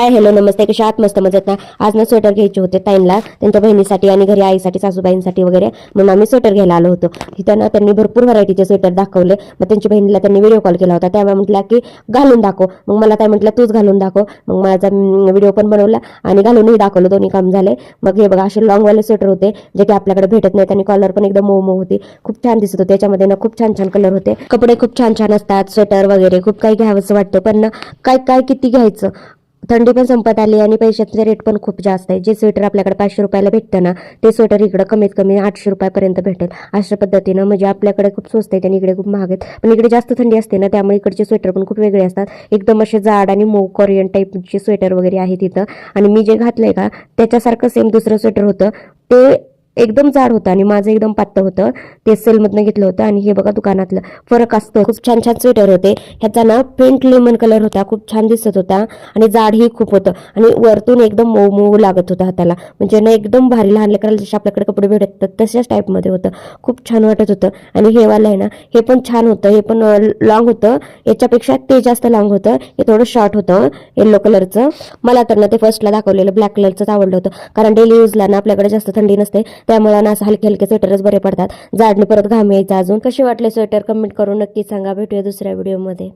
Hi hello नमस्ते, कशा आहात? मस्त मजेत ना. आज ना स्वेटर घ्यायचे होते ताईंना, त्यांच्या बहिणीसाठी आणि घरी आईसाठी, सासूबाईंसाठी वगैरे. म्हणून आम्ही स्वेटर घ्यायला आलो होतो. तिथं ना त्यांनी भरपूर व्हरायटीचे स्वेटर दाखवले. मग त्यांच्या बहिणीला त्यांनी व्हिडिओ कॉल केला होता. त्यामुळे म्हटलं की घालून दाखव. मग मला काय म्हटलं, तूच घालून दाखव. मग माझा व्हिडिओ पण बनवला आणि घालूनही दाखवलं, दोन्ही काम झाले. मग हे बघा, असे लॉंगवाले स्वेटर होते जे की आपल्याकडे भेटत नाहीत आणि कॉलर पण एकदम मऊ मऊ होती. खूप छान दिसत होते. त्याच्यामध्ये ना खूप छान छान कलर होते. कपडे खूप छान छान असतात, स्वेटर वगैरे खूप काही घ्यावंसं वाटतं, पण ना काय काय किती घ्यायचं. थंडी पण संपत आली आणि पैशाचे रेट पण खूप जास्त आहे. जे स्वेटर आपल्याकडे 500 रुपयाला भेटतं ना, ते स्वेटर इकडे कमीत कमी 800 रुपयापर्यंत भेटेल. अशा पद्धतीनं म्हणजे आपल्याकडे खूप स्वस्त आहे आणि इकडे खूप महाग आहेत. पण इकडे जास्त थंडी असते ना, त्यामुळे इकडचे स्वेटर पण खूप वेगळे असतात. एकदम असे जाड आणि मऊ कोरियन टाईपचे स्वेटर वगैरे आहे तिथं. आणि मी जे घातलंय का त्याच्यासारखं सेम दुसरं स्वेटर होतं, ते एकदम जाड होतं आणि माझं एकदम पातळ होतं. ते सेलमधनं घेतलं होतं. आणि हे बघा, दुकानातलं फरक असतो. खूप छान छान स्वेटर होते. ह्याचा ना फेंट लेमन कलर होता, खूप छान दिसत होता आणि जाडही खूप होतं आणि वरतून एकदम मऊ मऊ लागत होतं हाताला. म्हणजे ना एकदम भारी, लहान लेकराला जसे आपल्याकडे कपडे भेटतात तशाच टाईपमध्ये होतं. खूप छान वाटत होतं. आणि हे वाला आहे ना, हे पण छान होतं. हे पण लॉंग होतं. याच्यापेक्षा ते जास्त लॉंग होतं. हे थोडं शॉर्ट होतं येलो कलरचं. मला तर ना ते फर्स्टला दाखवलेलं ब्लॅक कलरचंच आवडलं होतं, कारण डेली यूजला ना आपल्याकडे जास्त थंडी नसते, त्यामुळे ना असं हलके हलके स्वेटरच बरे पडतात. जाडने परत घाम यायचा. अजून कसे वाटले स्वेटर कमेंट करून नक्की सांगा. भेटूया दुसऱ्या व्हिडिओमध्ये.